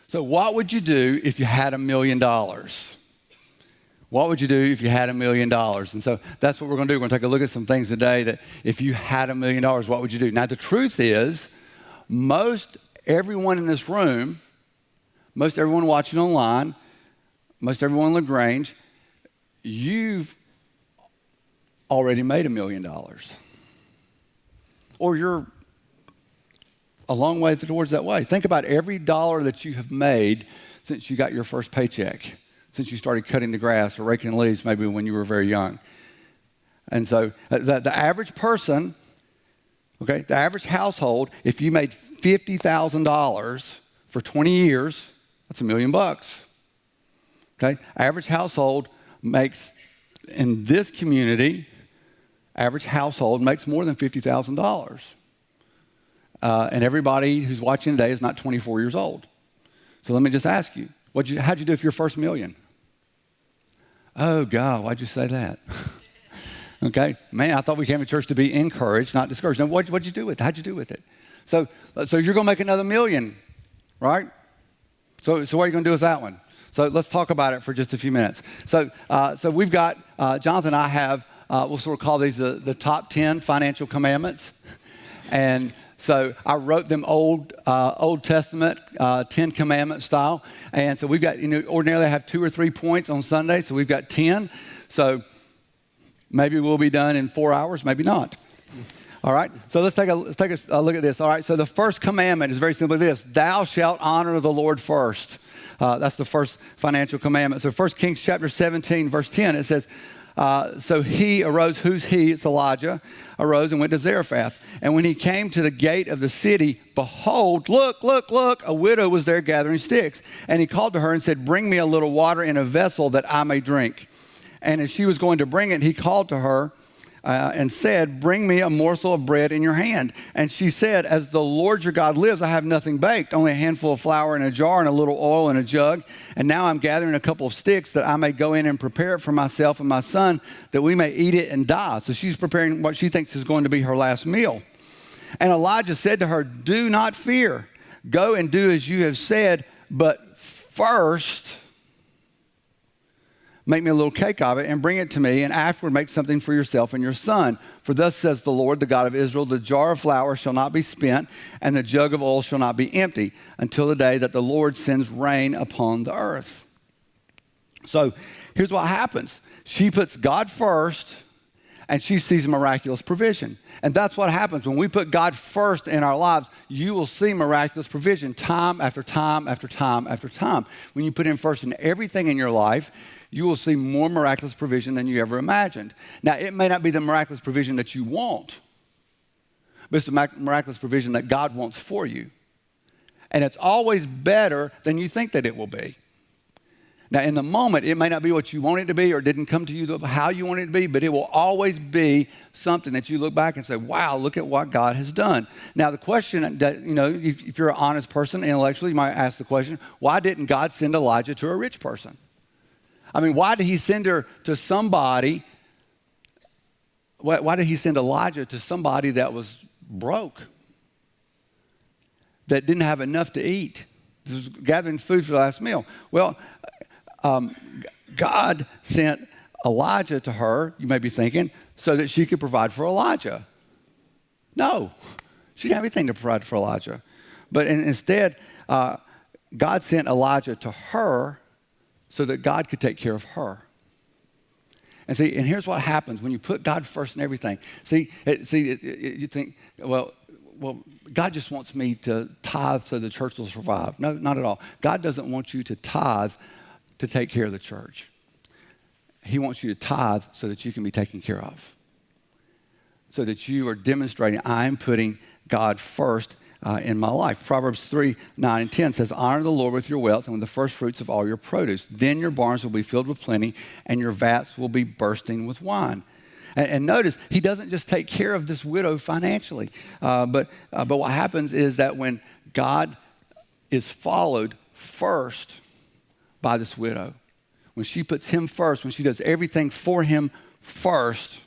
So what would you do if you had $1 million? What would you do if you had $1 million? And so that's what we're going to do. We're going to take a look at some things today that if you had $1 million, what would you do? Now, the truth is, most everyone in this room, most everyone watching online, most everyone in LaGrange, you've already made $1 million. Or you're a long way towards that way. Think about every dollar that you have made since you got your first paycheck, since you started cutting the grass or raking the leaves, maybe when you were very young. And so the average person, okay, the average household, if you made $50,000 for 20 years, that's $1 million. Okay, average household makes, in this community, average household makes more than $50,000. And everybody who's watching today is not 24 years old. So let me just ask you, how'd you do for your first million? Oh, God, why'd you say that? Okay, man, I thought we came to church to be encouraged, not discouraged. Now, what'd you do with it? How'd you do with it? So you're going to make another million, right? So what are you going to do with that one? So let's talk about it for just a few minutes. So we've got, Jonathan and I have, we'll sort of call these the top 10 financial commandments. And so I wrote them Old Testament, 10 commandment style. And so we've got, ordinarily I have 2 or 3 points on Sunday, so we've got 10. So maybe we'll be done in 4 hours, maybe not. All right, so let's take a look at this. All right, so the first commandment is very simply this: thou shalt honor the Lord first. That's the first financial commandment. So 1 Kings chapter 17, verse 10, it says, so he arose, who's he? It's Elijah, arose and went to Zarephath. And when he came to the gate of the city, behold, look, a widow was there gathering sticks. And he called to her and said, bring me a little water in a vessel that I may drink. And as she was going to bring it, he called to her and said, bring me a morsel of bread in your hand. And she said, as the Lord your God lives, I have nothing baked, only a handful of flour in a jar and a little oil in a jug. And now I'm gathering a couple of sticks that I may go in and prepare it for myself and my son, that we may eat it and die. So she's preparing what she thinks is going to be her last meal. And Elijah said to her, do not fear. Go and do as you have said, but first make me a little cake of it and bring it to me, and afterward make something for yourself and your son. For thus says the Lord, the God of Israel, the jar of flour shall not be spent, and the jug of oil shall not be empty, until the day that the Lord sends rain upon the earth. So here's what happens. She puts God first, and she sees miraculous provision. And that's what happens. When we put God first in our lives, you will see miraculous provision time after time after time after time. When you put Him first in everything in your life, you will see more miraculous provision than you ever imagined. Now, it may not be the miraculous provision that you want, but it's the miraculous provision that God wants for you. And it's always better than you think that it will be. Now, in the moment, it may not be what you want it to be or didn't come to you how you want it to be, but it will always be something that you look back and say, wow, look at what God has done. Now, the question that, if you're an honest person intellectually, you might ask the question, why didn't God send Elijah to a rich person? I mean, why did He send her to somebody? Why did He send Elijah to somebody that was broke, that didn't have enough to eat, this was gathering food for the last meal? Well, God sent Elijah to her, you may be thinking, so that she could provide for Elijah. No, she didn't have anything to provide for Elijah. But instead, God sent Elijah to her so that God could take care of her. And here's what happens when you put God first in everything. You think, well, God just wants me to tithe so the church will survive. No, not at all. God doesn't want you to tithe to take care of the church. He wants you to tithe so that you can be taken care of. So that you are demonstrating, I'm putting God first in my life. Proverbs 3, 9, and 10 says, honor the Lord with your wealth and with the first fruits of all your produce. Then your barns will be filled with plenty, and your vats will be bursting with wine. And notice, He doesn't just take care of this widow financially. But what happens is that when God is followed first by this widow, when she puts Him first, when she does everything for Him first,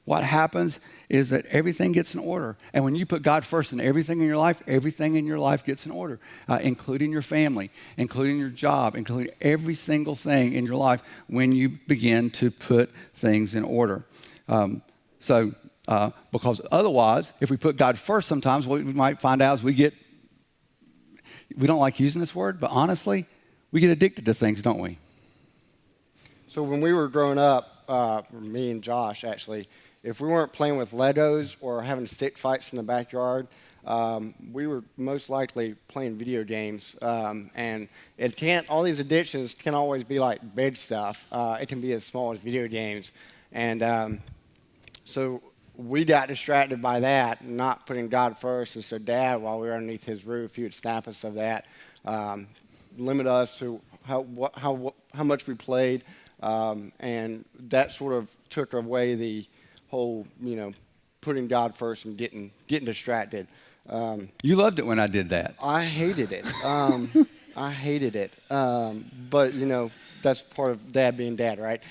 what happens is that everything gets in order. And when you put God first in everything in your life gets in order, including your family, including your job, including every single thing in your life when you begin to put things in order. Because otherwise, if we put God first sometimes, what we might find out is we don't like using this word, but honestly, we get addicted to things, don't we? So when we were growing up, me and Josh actually, if we weren't playing with Legos or having stick fights in the backyard, we were most likely playing video games. And all these addictions can't always be like big stuff. It can be as small as video games. And so we got distracted by that, not putting God first. And so Dad, while we were underneath his roof, he would snap us of that, limit us to how much we played. And that sort of took away the whole, putting God first and getting distracted. You loved it when I did that. I hated it. I hated it. But, that's part of Dad being Dad, right?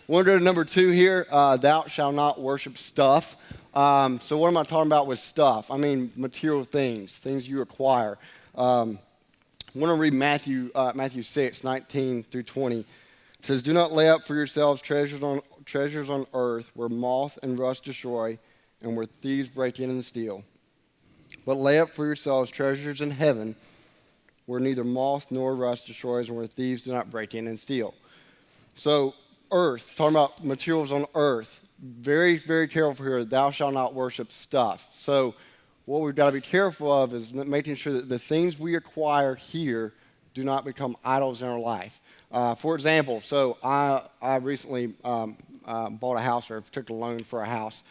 We'll go to number 2 here. Thou shalt not worship stuff. So what am I talking about with stuff? I mean material things you acquire. I want to read Matthew 6, 19 through 20. It says, do not lay up for yourselves treasures on earth where moth and rust destroy and where thieves break in and steal. But lay up for yourselves treasures in heaven where neither moth nor rust destroys and where thieves do not break in and steal. So earth, talking about materials on earth, very, very careful here. Thou shalt not worship stuff. So what we've got to be careful of is making sure that the things we acquire here do not become idols in our life. For example, so I recently bought a house or took a loan for a house.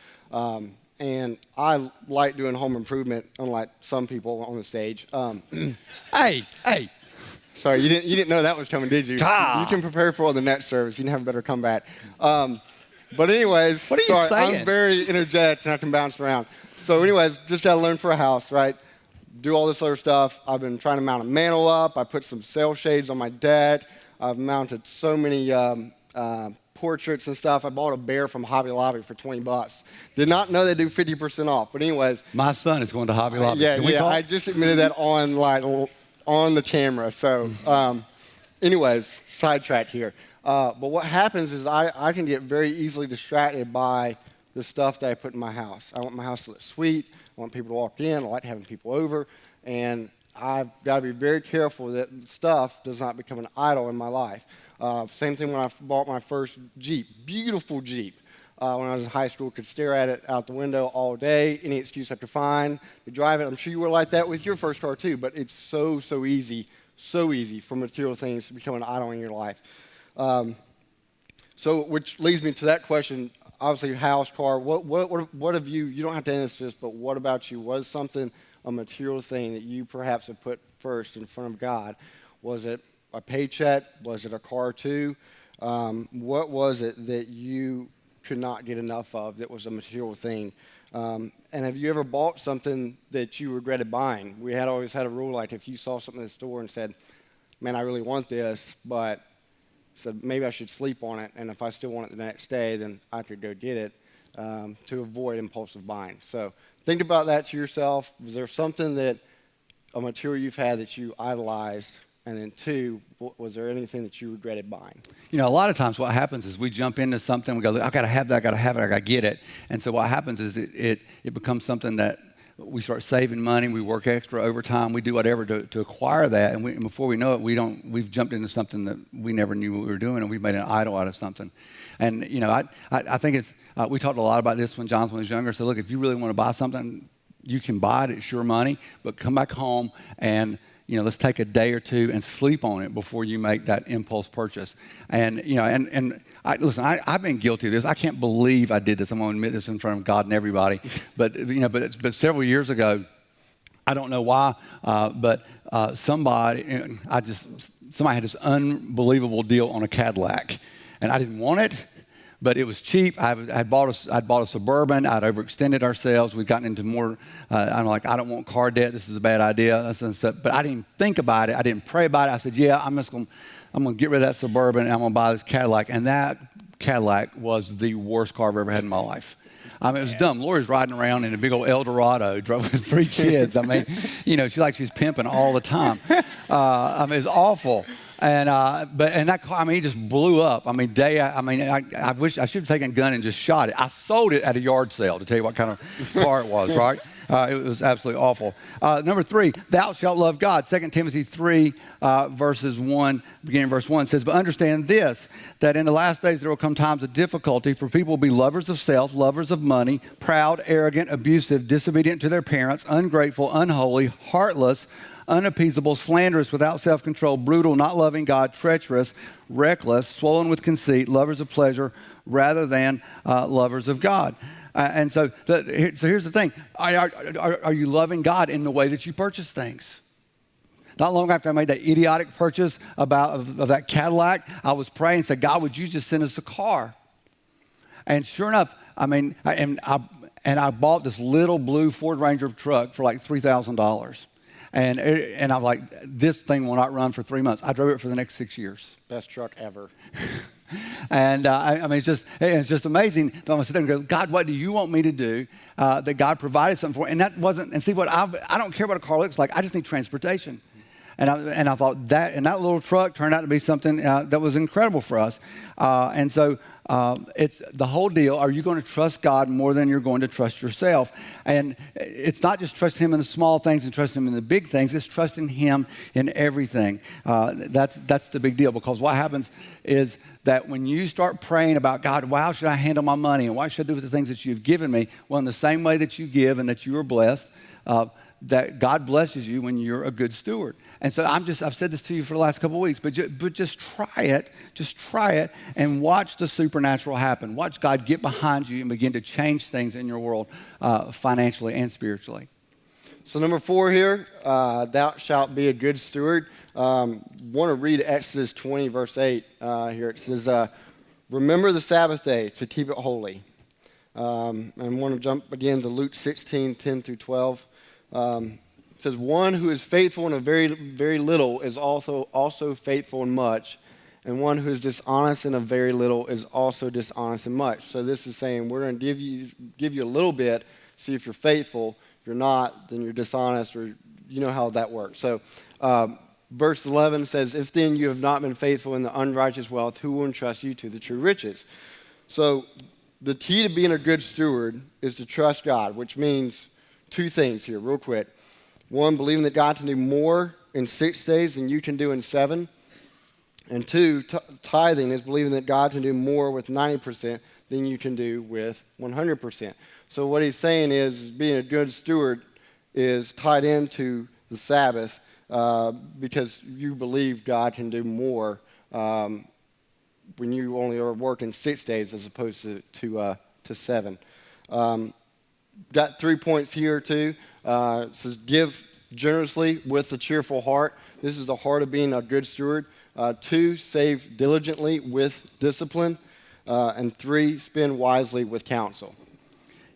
And I like doing home improvement, unlike some people on the stage. Hey. Sorry, you didn't know that was coming, did you? You can prepare for the next service. You can have a better comeback. But anyways, what are you saying? I'm very energetic and I can bounce around. So anyways, just got to learn for a house, right? Do all this other stuff. I've been trying to mount a mantle up. I put some sail shades on my deck. I've mounted so many portraits and stuff. I bought a bear from Hobby Lobby for $20. Did not know they do 50% off. But anyways, my son is going to Hobby Lobby. Yeah. I just admitted that on the camera. So, anyways, sidetrack here. But what happens is I can get very easily distracted by the stuff that I put in my house. I want my house to look sweet. I want people to walk in. I like having people over, and I've got to be very careful that stuff does not become an idol in my life. Same thing when I bought my first Jeep, beautiful Jeep. When I was in high school, could stare at it out the window all day, any excuse I could find to drive it. I'm sure you were like that with your first car too, but it's so easy for material things to become an idol in your life. So which leads me to that question, obviously house, car, what have you don't have to answer this, but what about you? What is something, a material thing that you perhaps have put first in front of God? Was it a paycheck? Was it a car too? What was it that you could not get enough of that was a material thing? And have you ever bought something that you regretted buying? We had always had a rule, like if you saw something in the store and said, man, I really want this, but said maybe I should sleep on it, and if I still want it the next day, then I could go get it, to avoid impulsive buying. So think about that to yourself. Was there something a material you've had that you idolized? And then 2, was there anything that you regretted buying? A lot of times what happens is we jump into something, we go, I got to have that, I got to get it. And so what happens is it becomes something that we start saving money, we work extra overtime, we do whatever to acquire that, and before we know it, we've jumped into something that we never knew what we were doing, and we've made an idol out of something. And I think it's we talked a lot about this when Jonathan was younger. So look, if you really want to buy something, you can buy it. It's your money, but come back home and let's take a day or 2 and sleep on it before you make that impulse purchase. And listen, I've been guilty of this. I can't believe I did this. I'm going to admit this in front of God and everybody. But several years ago, I don't know why, but somebody had this unbelievable deal on a Cadillac, and I didn't want it. But it was cheap. I'd bought a Suburban. I'd overextended ourselves. We'd gotten into more. I'm like, I don't want car debt. This is a bad idea. But I didn't think about it. I didn't pray about it. I said, yeah, I'm going to get rid of that Suburban and I'm going to buy this Cadillac. And that Cadillac was the worst car I've ever had in my life. I mean, it was dumb. Lori's riding around in a big old Eldorado, drove with 3 kids. I mean, she was pimping all the time. I mean, it was awful. And that car, I mean, it just blew up. I mean, I wish I should have taken a gun and just shot it. I sold it at a yard sale to tell you what kind of car it was, right? It was absolutely awful. Number 3, thou shalt love God. 2 Timothy 3, beginning verse 1 says, but understand this, that in the last days there will come times of difficulty, for people will be lovers of self, lovers of money, proud, arrogant, abusive, disobedient to their parents, ungrateful, unholy, heartless, unappeasable, slanderous, without self-control, brutal, not loving God, treacherous, reckless, swollen with conceit, lovers of pleasure rather than lovers of God. So here's the thing. Are you loving God in the way that you purchase things? Not long after I made that idiotic purchase of that Cadillac, I was praying and said, God, would you just send us a car? And sure enough, I mean, I bought this little blue Ford Ranger truck for like $3,000. And I was like, this thing will not run for 3 months. I drove it for the next 6 years. Best truck ever. And I mean, it's just amazing. I'm going to sit there and go, God, what do you want me to do? That God provided something for. And that wasn't, and see what, I don't care what a car looks like. I just need transportation. And I thought that little truck turned out to be something that was incredible for us. So it's the whole deal. Are you going to trust God more than you're going to trust yourself? And it's not just trusting Him in the small things and trusting Him in the big things. It's trusting Him in everything. That's the big deal, because what happens is that when you start praying about, God, how should I handle my money and what should I do with the things that you've given me? Well, in the same way that you give and that you are blessed, that God blesses you when you're a good steward. And so I've said this to you for the last couple of weeks, but just try it and watch the supernatural happen. Watch God get behind you and begin to change things in your world financially and spiritually. So number 4 here, thou shalt be a good steward. Want to read Exodus 20, verse 8 here. It says, remember the Sabbath day to keep it holy. And want to jump again to Luke 16, 10 through 12. It says, one who is faithful in a very, very little is also faithful in much, and one who is dishonest in a very little is also dishonest in much. So this is saying we're going to give you a little bit, see if you're faithful. If you're not, then you're dishonest, or you know how that works. So verse 11 says, if then you have not been faithful in the unrighteous wealth, who will entrust you to the true riches? So the key to being a good steward is to trust God, which means 2 things here real quick. 1, believing that God can do more in 6 days than you can do in 7. And 2, tithing is believing that God can do more with 90% than you can do with 100%. So what he's saying is being a good steward is tied into the Sabbath because you believe God can do more when you only are working 6 days as opposed to 7. Got 3 points here too. It says give generously with a cheerful heart. This is the heart of being a good steward. 2, save diligently with discipline. And 3, spend wisely with counsel.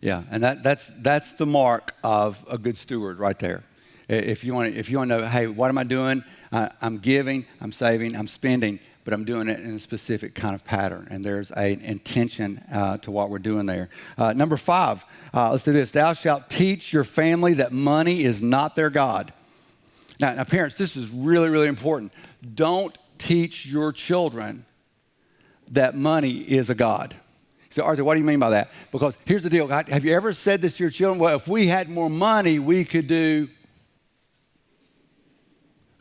Yeah, and that's the mark of a good steward right there. If you want to know, hey, what am I doing? I'm giving, I'm saving, I'm spending, but I'm doing it in a specific kind of pattern. And there's an intention to what we're doing there. Number 5, let's do this. Thou shalt teach your family that money is not their God. Now, parents, this is really, really important. Don't teach your children that money is a God. So, Arthur, what do you mean by that? Because here's the deal. Have you ever said this to your children? Well, if we had more money, we could do...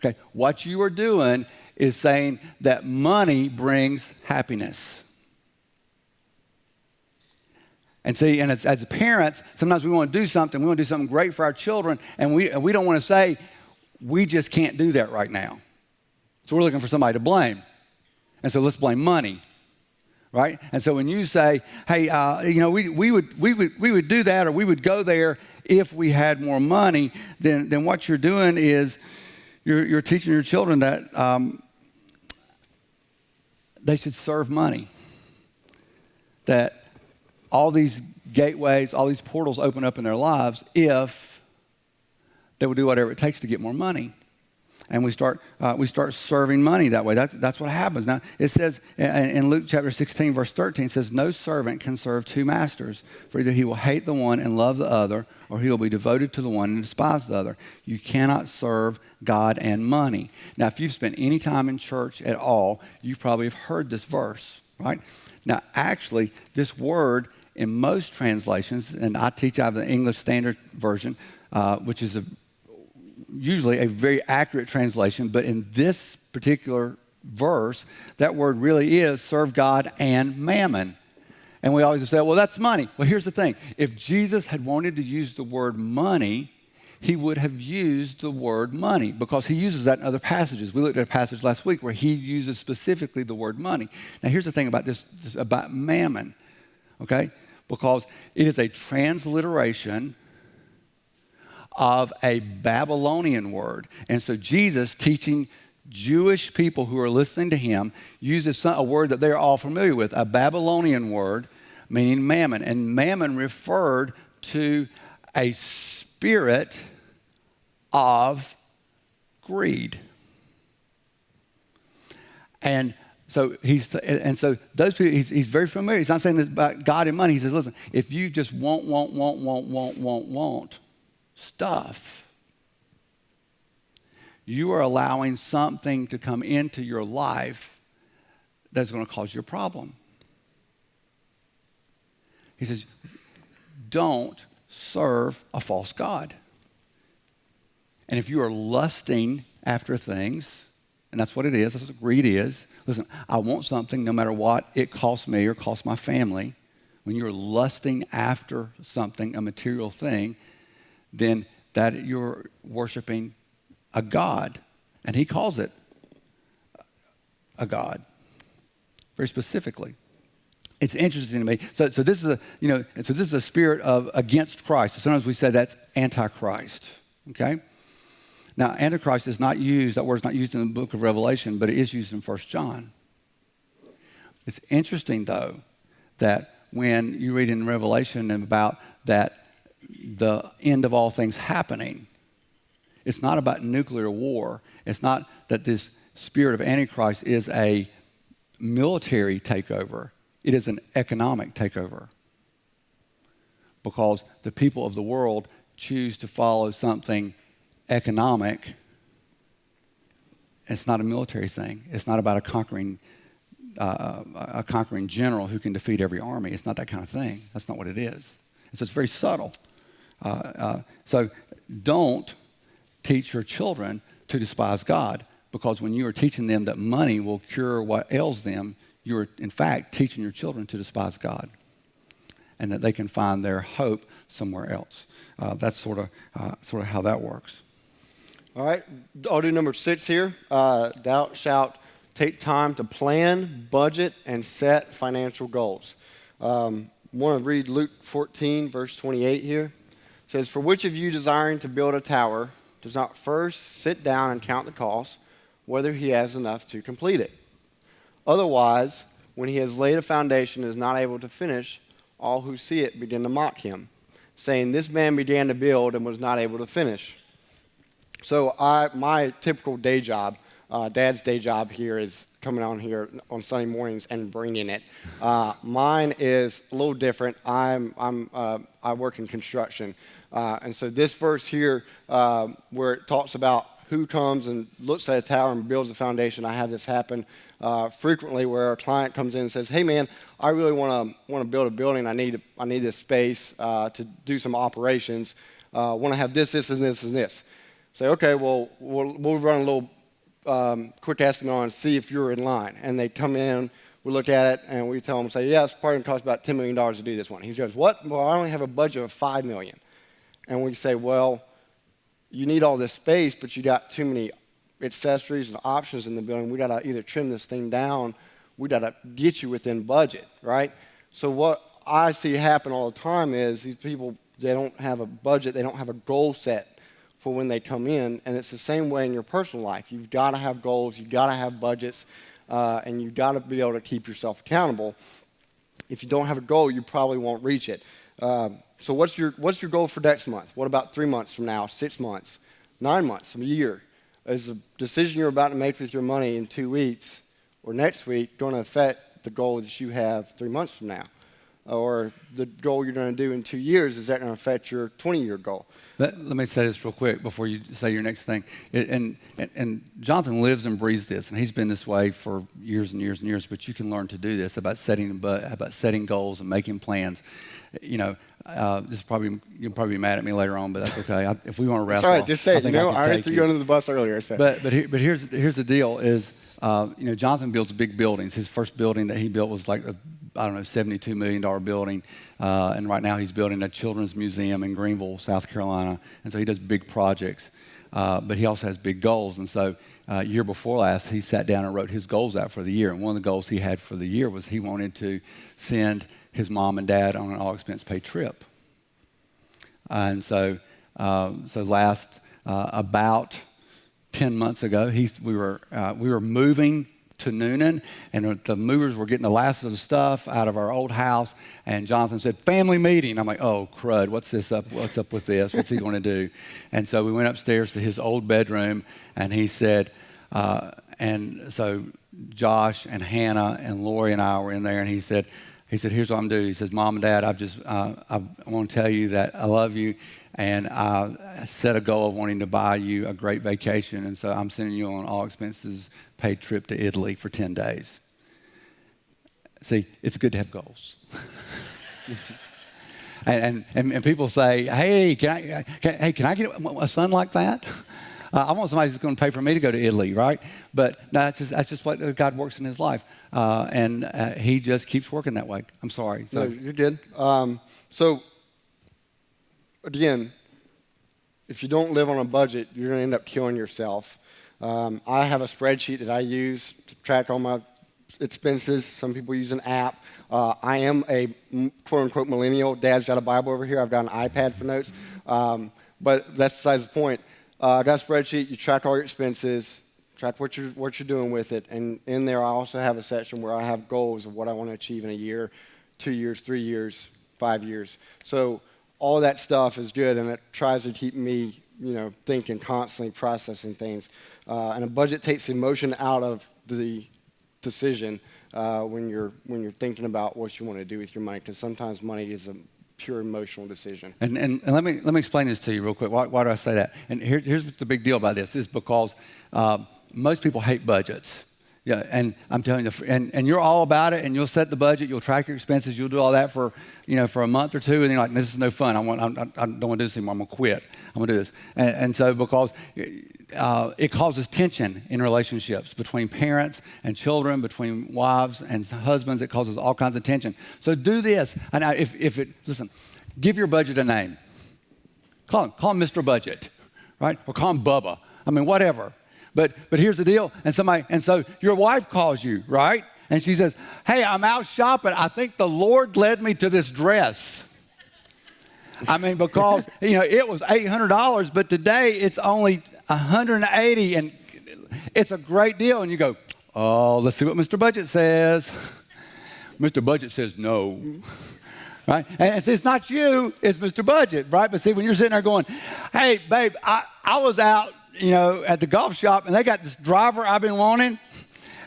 Okay, what you are doing is saying that money brings happiness. And see, and as parents, sometimes we want to do something. We want to do something great for our children, and we don't want to say, we just can't do that right now. So we're looking for somebody to blame. And so let's blame money, right? And so when you say, hey, we would do that, or we would go there if we had more money, then what you're doing is you're teaching your children that they should serve money. That all these gateways, all these portals open up in their lives if they will do whatever it takes to get more money. and we start serving money that way. That's what happens. Now, it says in Luke chapter 16, verse 13, it says, no servant can serve two masters, for either he will hate the one and love the other, or he will be devoted to the one and despise the other. You cannot serve God and money. Now, if you've spent any time in church at all, you probably have heard this verse, right? Now, actually, this word in most translations, and I teach out of the English Standard Version, which is usually a very accurate translation, but in this particular verse, that word really is serve God and mammon. And we always say, well, that's money. Well, here's the thing. If Jesus had wanted to use the word money, he would have used the word money because he uses that in other passages. We looked at a passage last week where he uses specifically the word money. Now, here's the thing about this about mammon, okay? Because it is a transliteration of a Babylonian word. And so Jesus, teaching Jewish people who are listening to him, uses a word that they're all familiar with, a Babylonian word meaning mammon. And mammon referred to a spirit of greed. And so those people, he's very familiar. He's not saying this about God and money. He says, listen, if you just want stuff, you are allowing something to come into your life that's going to cause you a problem. He says, don't serve a false god. And if you are lusting after things, and that's what it is, that's what greed is. Listen, I want something no matter what it costs me or costs my family. When you're lusting after something, a material thing, then that you're worshiping a god. And he calls it a god, very specifically. It's interesting to me. So this is a spirit of against Christ. So sometimes we say that's antichrist. Okay? Now, Antichrist is not used, that word's not used in the book of Revelation, but it is used in 1 John. It's interesting, though, that when you read in Revelation about that the end of all things happening, it's not about nuclear war. It's not that this spirit of Antichrist is a military takeover. It is an economic takeover. Because the people of the world choose to follow something economic. It's not a military thing. It's not about a conquering general who can defeat every army. It's not that kind of thing. That's not what it is. And so it's very subtle. So don't teach your children to despise God, because when you are teaching them that money will cure what ails them, you're in fact teaching your children to despise God, and that they can find their hope somewhere else. That's sort of how that works. All right, I'll do number 6 here. Thou shalt take time to plan, budget, and set financial goals. Want to read Luke 14, verse 28 here. It says, for which of you desiring to build a tower does not first sit down and count the cost, whether he has enough to complete it? Otherwise, when he has laid a foundation and is not able to finish, all who see it begin to mock him, saying, this man began to build and was not able to finish. So my typical day job, Dad's day job here is coming on here on Sunday mornings and bringing it. Mine is a little different. I work in construction. And so this verse here, where it talks about who comes and looks at a tower and builds a foundation, I have this happen frequently where a client comes in and says, hey man, I really want to build a building. I need this space to do some operations. Want to have this, and this. Say, okay, well, we'll run a little quick estimate on and see if you're in line. And they come in, we look at it, and we tell them, say, yeah, it's probably going to cost about $10 million to do this one. He goes, what? Well, I only have a budget of $5 million. And we say, well, you need all this space, but you got too many accessories and options in the building. We got to either trim this thing down. We got to get you within budget, right? So what I see happen all the time is these people, they don't have a budget. They don't have a goal set for when they come in, and it's the same way in your personal life. You've got to have goals, you've got to have budgets, and you've got to be able to keep yourself accountable. If you don't have a goal, you probably won't reach it. So what's your goal for next month? What about 3 months from now, 6 months, 9 months, a year? is the decision you're about to make with your money in 2 weeks or next week going to affect the goal that you have 3 months from now? Or the goal you're going to do in 2 years, is that going to affect your 20-year goal? Let me say this real quick before you say your next thing. And Jonathan lives and breathes this, and he's been this way for years and years and years. But you can learn to do this about setting goals and making plans. You know, you'll probably be mad at me later on, but that's okay. If we want to wrestle, all right, just say it. I already threw you under the bus earlier. So. But here's the deal: is Jonathan builds big buildings. His first building that he built was like $72 million building. And right now he's building a children's museum in Greenville, South Carolina. And so he does big projects. But he also has big goals. And so year before last, he sat down and wrote his goals out for the year. And one of the goals he had for the year was he wanted to send his mom and dad on an all-expense-paid trip. And so last about 10 months ago, we were moving to Noonan, and the movers were getting the last of the stuff out of our old house, and Jonathan said, family meeting. I'm like, oh, crud, what's up with this? What's he going to do? And so we went upstairs to his old bedroom, and he said, and so Josh and Hannah and Lori and I were in there, and he said, here's what I'm doing. He says, Mom and Dad, I want to tell you that I love you, and I set a goal of wanting to buy you a great vacation, and so I'm sending you on an all-expenses-paid trip to Italy for 10 days. See, it's good to have goals. and people say, hey, can I get a son like that? I want somebody who's going to pay for me to go to Italy, right? But no, that's just what God works in his life. And he just keeps working that way. I'm sorry. So. No, you're good. So, again, if you don't live on a budget, you're going to end up killing yourself. I have a spreadsheet that I use to track all my expenses. Some people use an app. I am a quote-unquote millennial. Dad's got a Bible over here. I've got an iPad for notes. But that's besides the point. I got a spreadsheet. You track all your expenses, track what you're doing with it. And in there, I also have a section where I have goals of what I want to achieve in a year, 2 years, 3 years, 5 years. So all that stuff is good, and it tries to keep me, thinking, constantly processing things. And a budget takes the emotion out of the decision when you're thinking about what you want to do with your money, because sometimes money is a pure emotional decision. And let me explain this to you real quick. Why do I say that? And here's the big deal about this is because most people hate budgets. Yeah, and I'm telling you, and you're all about it, and you'll set the budget, you'll track your expenses, you'll do all that for a month or two, and you're like, this is no fun. I don't want to do this anymore. I'm gonna quit. I'm gonna do this. And so because it causes tension in relationships between parents and children, between wives and husbands. It causes all kinds of tension. So do this. And listen, give your budget a name. Call him Mr. Budget, right? Or call him Bubba. I mean, whatever. But here's the deal. And so your wife calls you, right? And she says, hey, I'm out shopping. I think the Lord led me to this dress. I mean, because, it was $800, but today it's only $180, and it's a great deal. And you go, oh, let's see what Mr. Budget says. Mr. Budget says no. Right? And it's not you, it's Mr. Budget, right? But see, when you're sitting there going, hey, babe, I was out, at the golf shop, and they got this driver I've been wanting,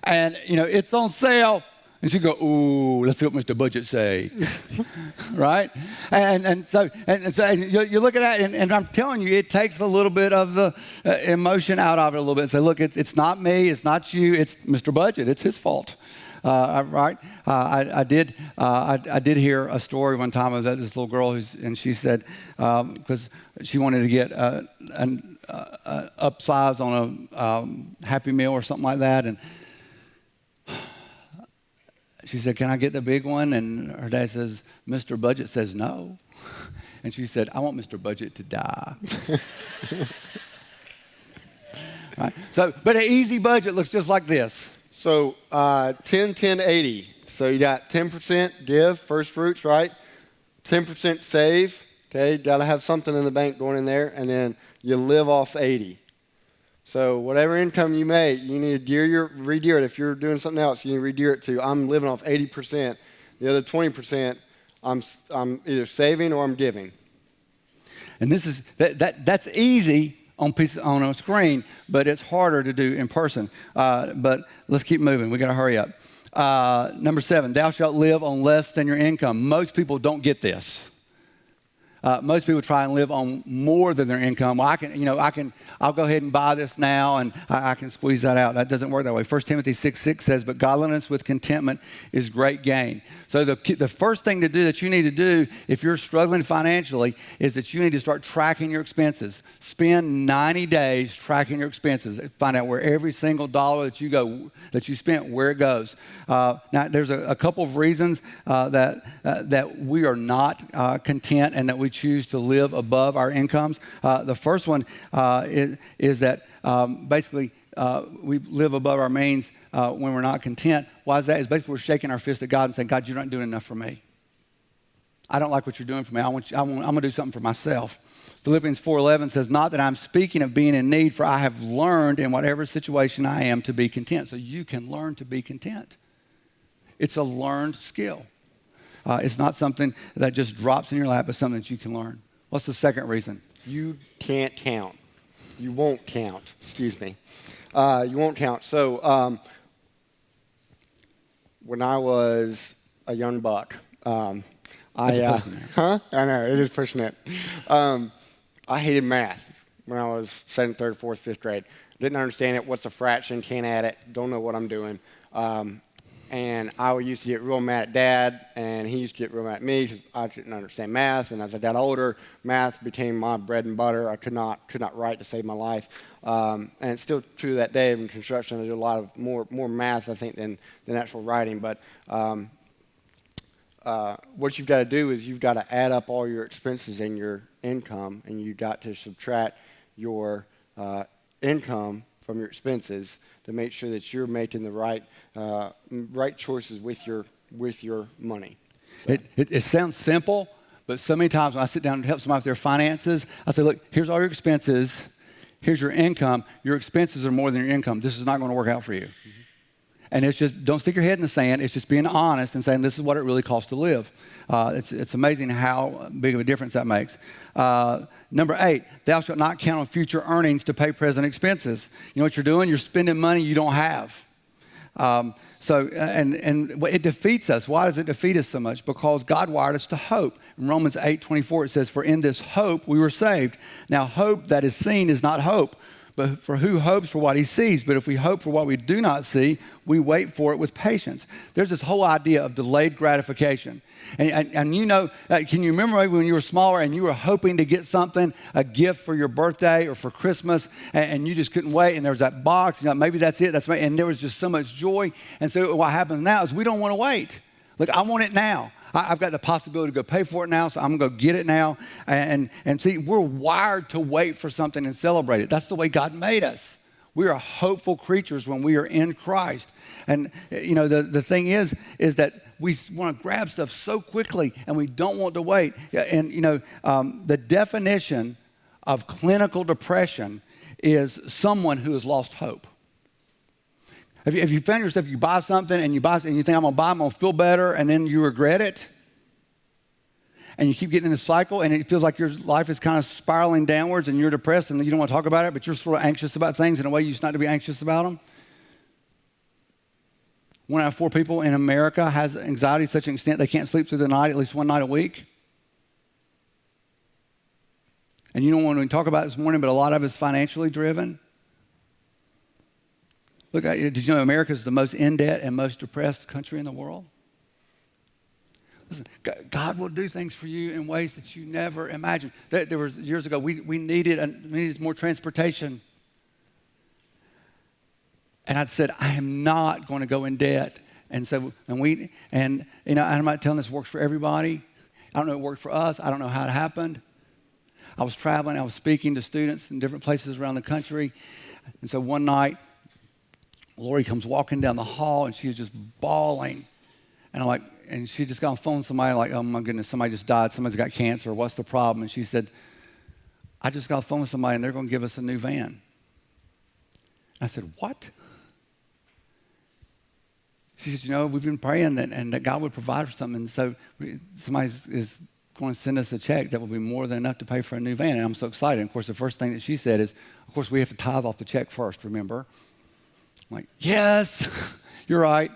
and, it's on sale. And she'd go, ooh, let's see what Mr. Budget say, right? And so you look at that, and I'm telling you, it takes a little bit of the emotion out of it a little bit. And say, look, it's not me, it's not you, it's Mr. Budget, it's his fault, right? I did hear a story one time of this little girl, and she said, because she wanted to get an upsize on a Happy Meal or something like that, and she said, can I get the big one? And her dad says, Mr. Budget says no. And she said, I want Mr. Budget to die. Right? So, but an easy budget looks just like this. So 10, 10, 80. So you got 10% give, first fruits, right? 10% save. Okay, got to have something in the bank going in there. And then you live off 80. So whatever income you make, you need to regear it. If you're doing something else, you need to regear it to, I'm living off 80%. The other 20%, I'm either saving or I'm giving. And that's easy on a screen, but it's harder to do in person. But let's keep moving. We got to hurry up. Number 7, thou shalt live on less than your income. Most people don't get this. Most people try and live on more than their income. Well, I'll go ahead and buy this now, and I can squeeze that out. That doesn't work that way. 1 Timothy 6:6 says, but godliness with contentment is great gain. So the first thing to do that you need to do if you're struggling financially is that you need to start tracking your expenses. Spend 90 days tracking your expenses. Find out where every single dollar that you spent, where it goes. Now, there's a couple of reasons that we are not content and that we choose to live above our incomes. The first one is that basically we live above our means when we're not content. Why is that? It's basically we're shaking our fist at God and saying, God, you're not doing enough for me. I don't like what you're doing for me. I'm going to do something for myself. Philippians 4:11 says, not that I'm speaking of being in need, for I have learned in whatever situation I am to be content. So you can learn to be content. It's a learned skill. It's not something that just drops in your lap, but something that you can learn. What's the second reason? You can't count. You won't count. Excuse me. You won't count. So when I was a young buck, I know, it is pushing it. I hated math when I was 2nd, 3rd, 4th, 5th grade. Didn't understand it. What's a fraction? Can't add it. Don't know what I'm doing. And I used to get real mad at Dad, and he used to get real mad at me because I didn't understand math. And as I got older, math became my bread and butter. I could not write to save my life. And it's still true to that day in construction. I do a lot of more math, I think, than actual writing. But what you've got to do is you've got to add up all your expenses and your income, and you've got to subtract your income from your expenses to make sure that you're making the right choices with your money. So. It sounds simple, but so many times when I sit down to help somebody with their finances, I say, look, here's all your expenses. Here's your income. Your expenses are more than your income. This is not going to work out for you. Mm-hmm. And it's just, don't stick your head in the sand. It's just being honest and saying, this is what it really costs to live. It's amazing how big of a difference that makes. Number 8, thou shalt not count on future earnings to pay present expenses. You know what you're doing? You're spending money you don't have. So it defeats us. Why does it defeat us so much? Because God wired us to hope. In Romans 8:24, it says, for in this hope we were saved. Now, hope that is seen is not hope. But for who hopes for what he sees? But if we hope for what we do not see, we wait for it with patience. There's this whole idea of delayed gratification. And you know, can you remember when you were smaller and you were hoping to get something, a gift for your birthday or for Christmas, and you just couldn't wait, and there was that box, maybe that's it, and there was just so much joy. And so what happens now is we don't want to wait. Look, I want it now. I've got the possibility to go pay for it now, so I'm going to go get it now. And see, we're wired to wait for something and celebrate it. That's the way God made us. We are hopeful creatures when we are in Christ. And, the thing is that we want to grab stuff so quickly, and we don't want to wait. And, the definition of clinical depression is someone who has lost hope. If you found yourself, you buy something and you think, I'm going to buy it, I'm going to feel better, and then you regret it, and you keep getting in this cycle, and it feels like your life is kind of spiraling downwards, and you're depressed, and you don't want to talk about it, but you're sort of anxious about things in a way you used not to be anxious about them. 1 out of 4 people in America has anxiety to such an extent they can't sleep through the night at least one night a week. And you don't want to talk about it this morning, but a lot of it's financially driven. Look, did you know America is the most in debt and most depressed country in the world? Listen, God will do things for you in ways that you never imagined. There was years ago, we needed more transportation. And I said, I am not going to go in debt. And so, I'm not telling this works for everybody. I don't know if it worked for us. I don't know how it happened. I was traveling. I was speaking to students in different places around the country. And so one night, Lori comes walking down the hall, and she is just bawling. And she just got on the phone with somebody like, oh my goodness, somebody just died. Somebody's got cancer. What's the problem? And she said, I just got on the phone with somebody, and they're going to give us a new van. I said, what? She said, we've been praying and that God would provide for something. And so somebody is going to send us a check that will be more than enough to pay for a new van. And I'm so excited. And of course, the first thing that she said is, of course, we have to tithe off the check first, remember? I'm like, yes, you're right.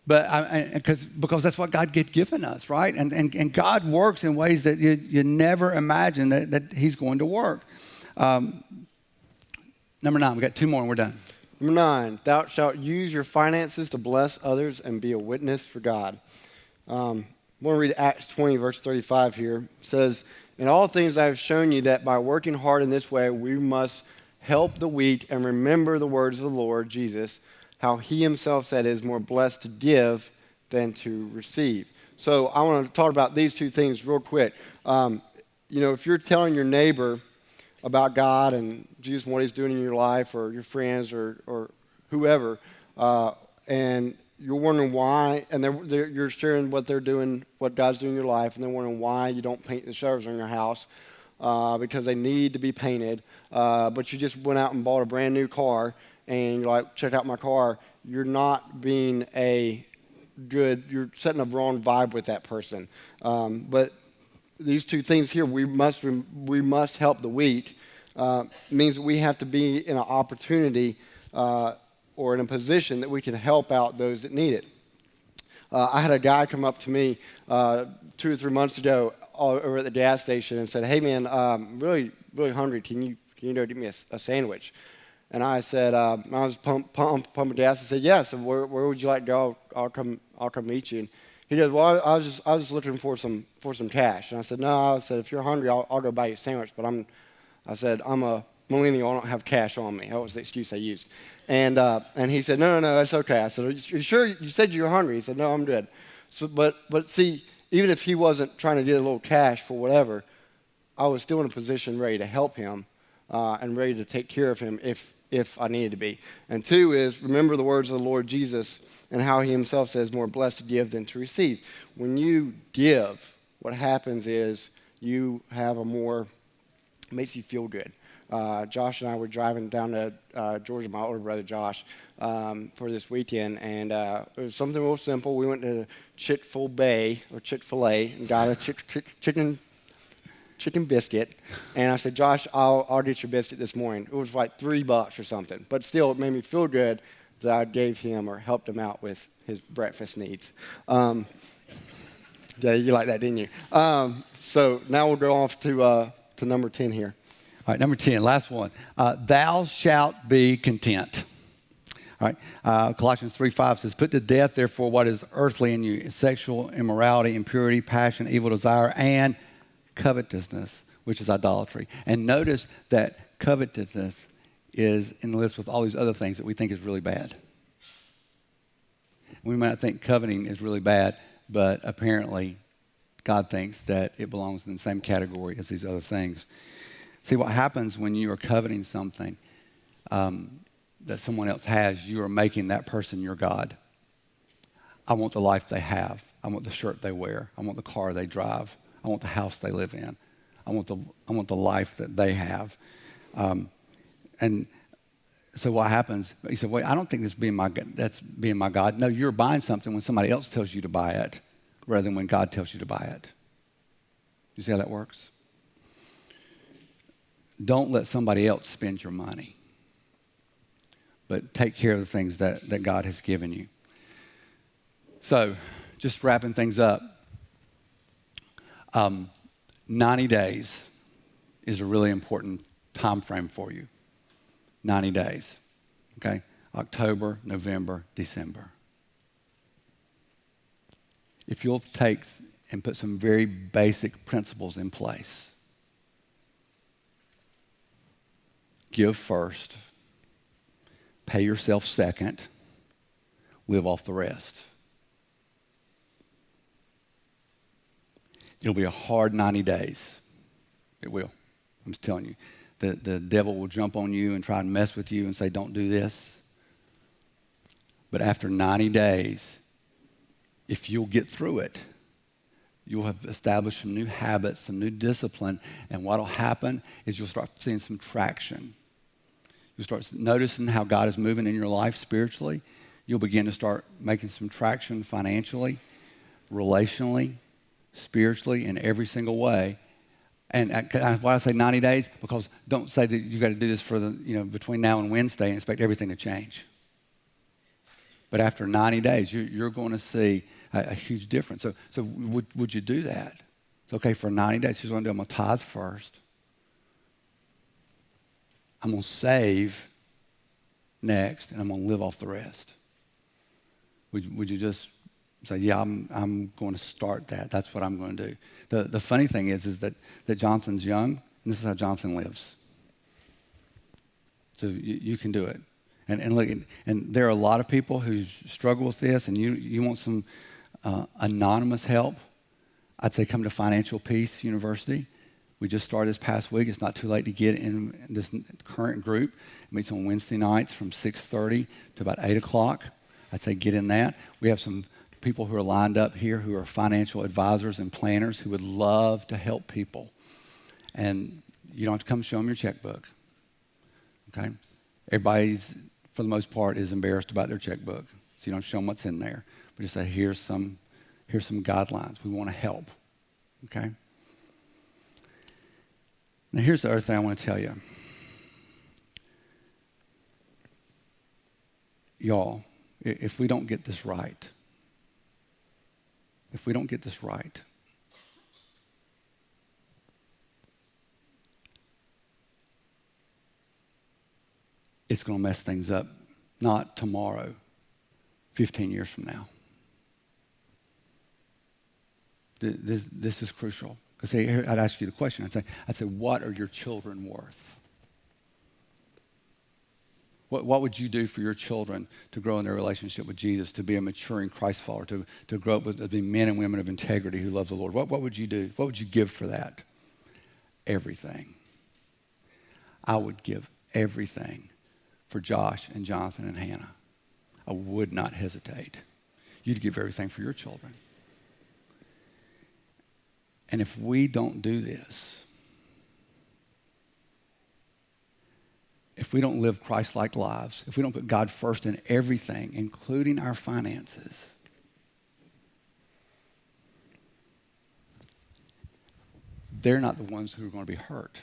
But because that's what God had given us, right? And God works in ways that you never imagine that he's going to work. Number 9, we got 2 more and we're done. Number 9, thou shalt use your finances to bless others and be a witness for God. I want to read Acts 20, verse 35 here. It says, in all things I have shown you that by working hard in this way, we must help the weak and remember the words of the Lord Jesus, how he himself said it is more blessed to give than to receive. So I want to talk about these 2 things real quick. If you're telling your neighbor about God and Jesus and what he's doing in your life, or your friends or whoever, and you're wondering why, and you're sharing what they're doing, what God's doing in your life, and they're wondering why you don't paint the shutters on your house because they need to be painted, but you just went out and bought a brand new car, and you're like, check out my car. You're not being you're setting a wrong vibe with that person. But these 2 things here, we must help the weak, means that we have to be in an opportunity or in a position that we can help out those that need it. I had a guy come up to me 2 or 3 months ago over at the gas station and said, hey man, I'm really, really hungry. Can you go get me a sandwich? And I said, I was pumping gas. I said, yeah. So where would you like to go? I'll come meet you. And he goes, well, I was just looking for some cash. And I said, no. I said, if you're hungry, I'll go buy you a sandwich. But I'm a millennial. I don't have cash on me. That was the excuse I used. And he said, no, that's okay. I said, are you sure? You said you were hungry. He said, no, I'm good. So, but see, even if he wasn't trying to get a little cash for whatever, I was still in a position ready to help him and ready to take care of him if I needed to be. And 2 is, remember the words of the Lord Jesus and how he himself says, more blessed to give than to receive. When you give, what happens is you have makes you feel good. Josh and I were driving down to Georgia, my older brother Josh, for this weekend, and it was something real simple. We went to Chick-fil-A and got a chicken biscuit, and I said, Josh, I'll get your biscuit this morning. It was like $3 or something, but still it made me feel good that I gave him or helped him out with his breakfast needs. Yeah, you like that, didn't you? So now we'll go off to number 10 here. All right, number 10, last one. Thou shalt be content. All right, Colossians 3:5 says, put to death, therefore, what is earthly in you, sexual immorality, impurity, passion, evil desire, and covetousness, which is idolatry. And notice that covetousness is in the list with all these other things that we think is really bad. We might not think coveting is really bad, but apparently God thinks that it belongs in the same category as these other things. See, what happens when you are coveting something that someone else has, you are making that person your God. I want the life they have. I want the shirt they wear. I want the car they drive. I want the house they live in. I want the life that they have. And so what happens, he said, wait, I don't think that's being my God. No, you're buying something when somebody else tells you to buy it rather than when God tells you to buy it. You see how that works? Don't let somebody else spend your money, but take care of the things that God has given you. So just wrapping things up, 90 days is a really important time frame for you. 90 days, okay? October, November, December. If you'll take and put some very basic principles in place. Give first, pay yourself second, live off the rest. It'll be a hard 90 days. It will. I'm just telling you. The devil will jump on you and try and mess with you and say, don't do this. But after 90 days, if you'll get through it, you'll have established some new habits, some new discipline, and what will happen is you'll start seeing some traction. You'll start noticing how God is moving in your life spiritually. You'll begin to start making some traction financially, relationally, spiritually in every single way. And why I say 90 days? Because don't say that you've got to do this for between now and Wednesday and expect everything to change. But after 90 days, you're going to see a huge difference. So would you do that? It's okay for 90 days. Here's what I'm going to do. I'm going to tithe first. I'm going to save next, and I'm going to live off the rest. Would you just say, yeah, I'm going to start that. That's what I'm going to do. The funny thing is that Johnson's young, and this is how Johnson lives. So you can do it. And look, and there are a lot of people who struggle with this, and you want some anonymous help. I'd say come to Financial Peace University. We just started this past week. It's not too late to get in this current group. It meets on Wednesday nights from 6:30 to about 8 o'clock. I'd say get in that. We have some people who are lined up here who are financial advisors and planners who would love to help people. And you don't have to come show them your checkbook. Okay? Everybody's, for the most part, is embarrassed about their checkbook. So you don't show them what's in there. But just say, here's some guidelines. We want to help. Okay? Now here's the other thing I want to tell you. Y'all, if we don't get this right, it's going to mess things up, not tomorrow, 15 years from now. This is crucial. Because I'd ask you the question. I'd say, what are your children worth? What would you do for your children to grow in their relationship with Jesus, to be a maturing Christ follower, to grow up to be men and women of integrity who love the Lord? What would you do? What would you give for that? Everything. I would give everything for Josh and Jonathan and Hannah. I would not hesitate. You'd give everything for your children. And if we don't do this, if we don't live Christ-like lives, if we don't put God first in everything, including our finances, they're not the ones who are going to be hurt.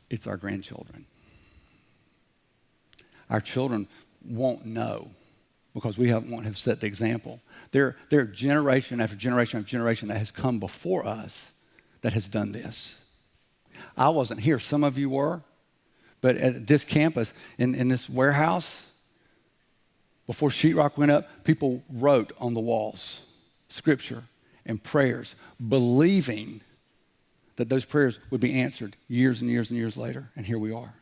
It's our grandchildren. Our children won't know because we won't have set the example. There are generation after generation after generation that has come before us that has done this. I wasn't here. Some of you were. But at this campus, in this warehouse, before sheetrock went up, people wrote on the walls scripture and prayers, believing that those prayers would be answered years and years and years later. And here we are.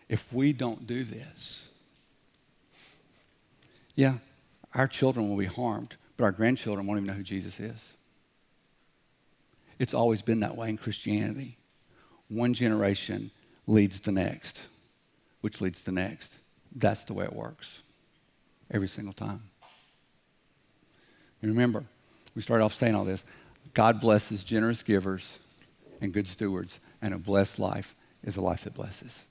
If we don't do this, yeah, our children will be harmed, but our grandchildren won't even know who Jesus is. It's always been that way in Christianity. One generation leads the next, which leads the next. That's the way it works every single time. And remember, we started off saying all this. God blesses generous givers and good stewards, and a blessed life is a life that blesses.